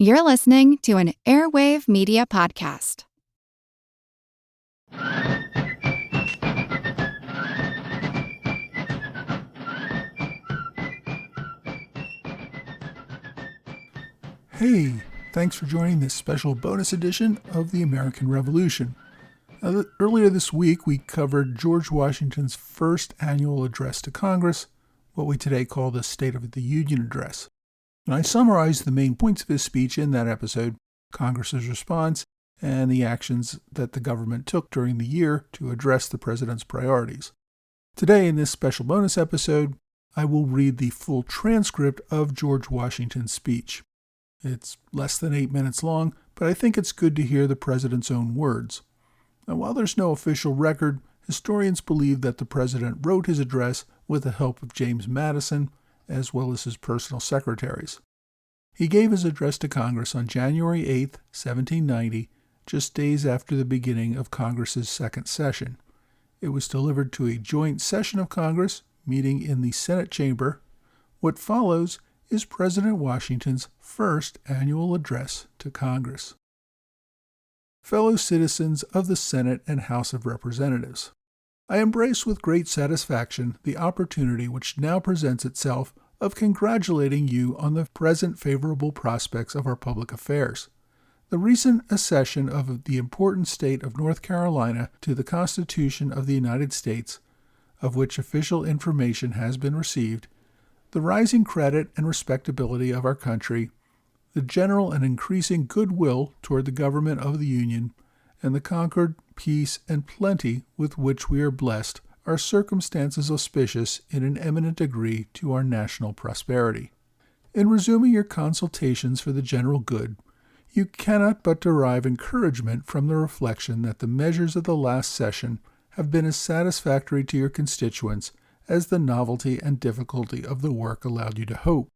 You're listening to an Airwave Media Podcast. Hey, thanks for joining this special bonus edition of the American Revolution. Earlier this week, we covered George Washington's first annual address to Congress, what we today call the State of the Union Address. And I summarized the main points of his speech in that episode, Congress's response, and the actions that the government took during the year to address the president's priorities. Today, in this special bonus episode, I will read the full transcript of George Washington's speech. It's less than 8 minutes long, but I think it's good to hear the president's own words. Now, while there's no official record, historians believe that the president wrote his address with the help of James Madison, as well as his personal secretaries. He gave his address to Congress on January 8, 1790, just days after the beginning of Congress's second session. It was delivered to a joint session of Congress, meeting in the Senate chamber. What follows is President Washington's first annual address to Congress. Fellow citizens of the Senate and House of Representatives, I embrace with great satisfaction the opportunity which now presents itself of congratulating you on the present favorable prospects of our public affairs. The recent accession of the important state of North Carolina to the Constitution of the United States, of which official information has been received, the rising credit and respectability of our country, the general and increasing goodwill toward the government of the Union, and the concord, peace, and plenty with which we are blessed are circumstances auspicious in an eminent degree to our national prosperity. In resuming your consultations for the general good, you cannot but derive encouragement from the reflection that the measures of the last session have been as satisfactory to your constituents as the novelty and difficulty of the work allowed you to hope,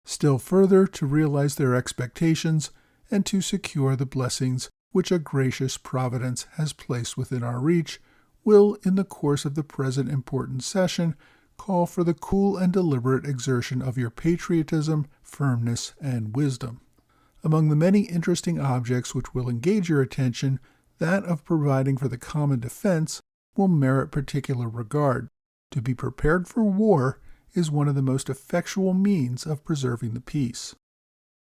still further to realize their expectations and to secure the blessings which a gracious providence has placed within our reach, will, in the course of the present important session, call for the cool and deliberate exertion of your patriotism, firmness, and wisdom. Among the many interesting objects which will engage your attention, that of providing for the common defense will merit particular regard. To be prepared for war is one of the most effectual means of preserving the peace.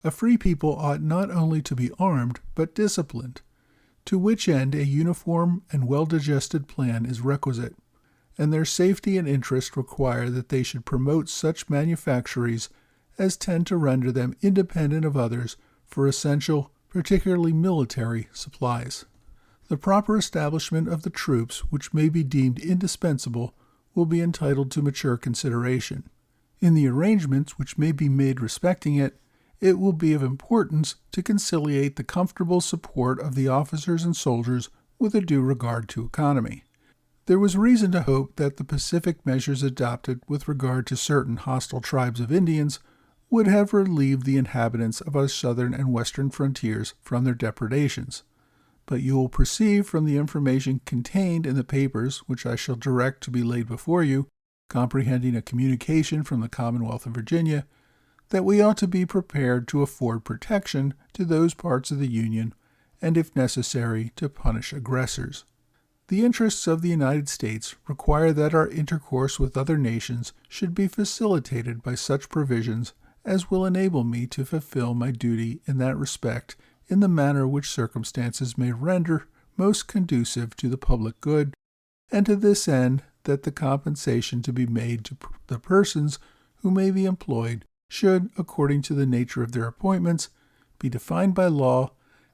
A free people ought not only to be armed, but disciplined, to which end a uniform and well-digested plan is requisite, and their safety and interest require that they should promote such manufactories as tend to render them independent of others for essential, particularly military, supplies. The proper establishment of the troops which may be deemed indispensable will be entitled to mature consideration. In the arrangements which may be made respecting it, it will be of importance to conciliate the comfortable support of the officers and soldiers with a due regard to economy. There was reason to hope that the pacific measures adopted with regard to certain hostile tribes of Indians would have relieved the inhabitants of our southern and western frontiers from their depredations. But you will perceive from the information contained in the papers which I shall direct to be laid before you, comprehending a communication from the Commonwealth of Virginia, that we ought to be prepared to afford protection to those parts of the Union, and if necessary, to punish aggressors. The interests of the United States require that our intercourse with other nations should be facilitated by such provisions as will enable me to fulfill my duty in that respect in the manner which circumstances may render most conducive to the public good, and to this end that the compensation to be made to the persons who may be employed should, according to the nature of their appointments, be defined by law,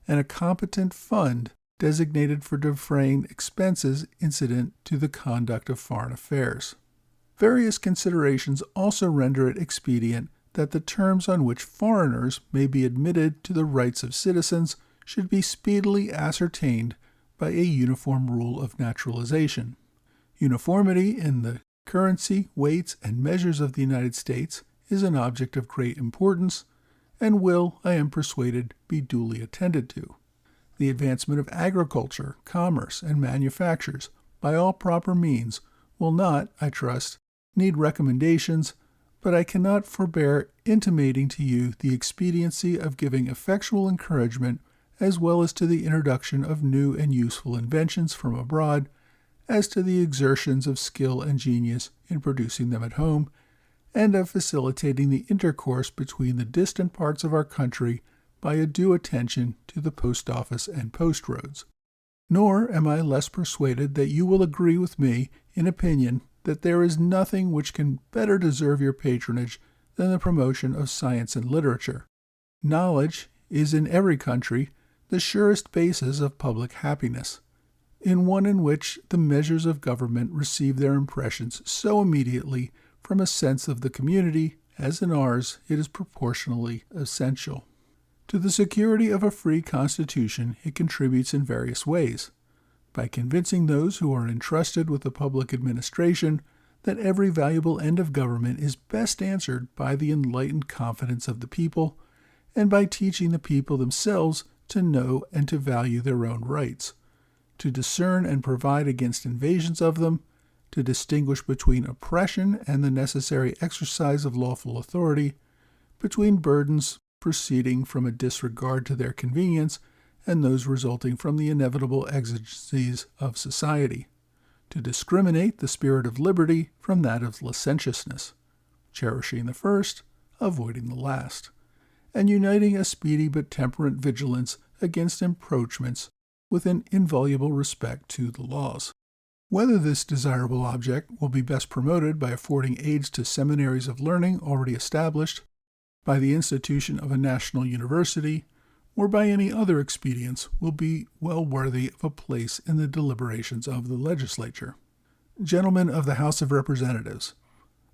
and a competent fund designated for defraying expenses incident to the conduct of foreign affairs. Various considerations also render it expedient that the terms on which foreigners may be admitted to the rights of citizens should be speedily ascertained by a uniform rule of naturalization. Uniformity in the currency, weights, and measures of the United States is an object of great importance, and will, I am persuaded, be duly attended to. The advancement of agriculture, commerce, and manufactures by all proper means will not, I trust, need recommendations, but I cannot forbear intimating to you the expediency of giving effectual encouragement, as well as to the introduction of new and useful inventions from abroad, as to the exertions of skill and genius in producing them at home, and of facilitating the intercourse between the distant parts of our country by a due attention to the post office and post roads. Nor am I less persuaded that you will agree with me in opinion that there is nothing which can better deserve your patronage than the promotion of science and literature. Knowledge is in every country the surest basis of public happiness, in one in which the measures of government receive their impressions so immediately from a sense of the community, as in ours it is proportionally essential. To the security of a free constitution it contributes in various ways, by convincing those who are entrusted with the public administration that every valuable end of government is best answered by the enlightened confidence of the people, and by teaching the people themselves to know and to value their own rights, to discern and provide against invasions of them, to distinguish between oppression and the necessary exercise of lawful authority, between burdens proceeding from a disregard to their convenience and those resulting from the inevitable exigencies of society, to discriminate the spirit of liberty from that of licentiousness, cherishing the first, avoiding the last, and uniting a speedy but temperate vigilance against encroachments with an inviolable respect to the laws. Whether this desirable object will be best promoted by affording aids to seminaries of learning already established, by the institution of a national university, or by any other expedients, will be well worthy of a place in the deliberations of the legislature. Gentlemen of the House of Representatives,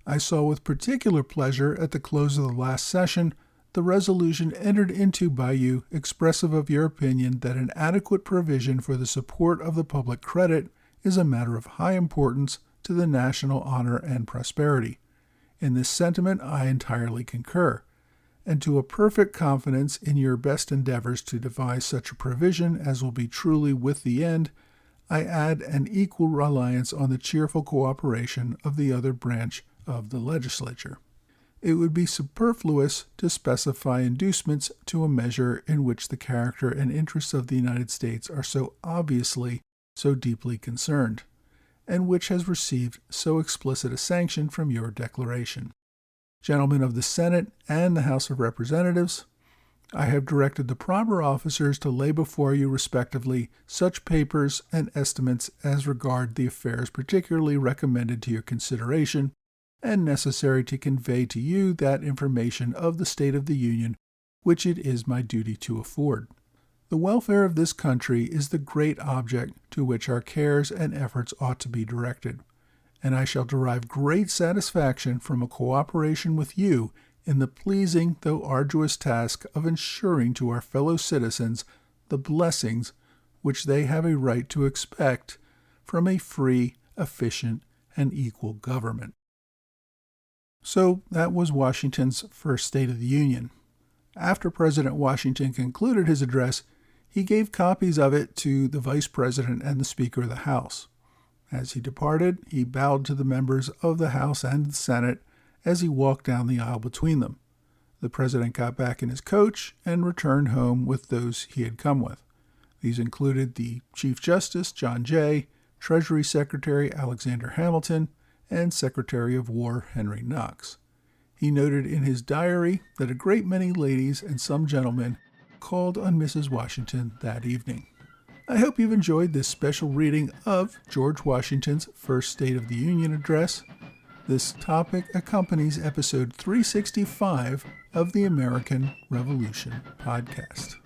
I saw with particular pleasure at the close of the last session the resolution entered into by you expressive of your opinion that an adequate provision for the support of the public credit is a matter of high importance to the national honor and prosperity. In this sentiment I entirely concur, and to a perfect confidence in your best endeavors to devise such a provision as will be truly with the end, I add an equal reliance on the cheerful cooperation of the other branch of the legislature. It would be superfluous to specify inducements to a measure in which the character and interests of the United States are so obviously, so deeply concerned, and which has received so explicit a sanction from your declaration. Gentlemen of the Senate and the House of Representatives, I have directed the proper officers to lay before you respectively such papers and estimates as regard the affairs particularly recommended to your consideration, and necessary to convey to you that information of the state of the Union which it is my duty to afford. The welfare of this country is the great object to which our cares and efforts ought to be directed, and I shall derive great satisfaction from a cooperation with you in the pleasing though arduous task of ensuring to our fellow citizens the blessings which they have a right to expect from a free, efficient, and equal government. So that was Washington's first State of the Union. After President Washington concluded his address, he gave copies of it to the Vice President and the Speaker of the House. As he departed, he bowed to the members of the House and the Senate as he walked down the aisle between them. The President got back in his coach and returned home with those he had come with. These included the Chief Justice, John Jay, Treasury Secretary Alexander Hamilton, and Secretary of War Henry Knox. He noted in his diary that a great many ladies and some gentlemen called on Mrs. Washington that evening. I hope you've enjoyed this special reading of George Washington's first State of the Union address. This topic accompanies episode 365 of the American Revolution podcast.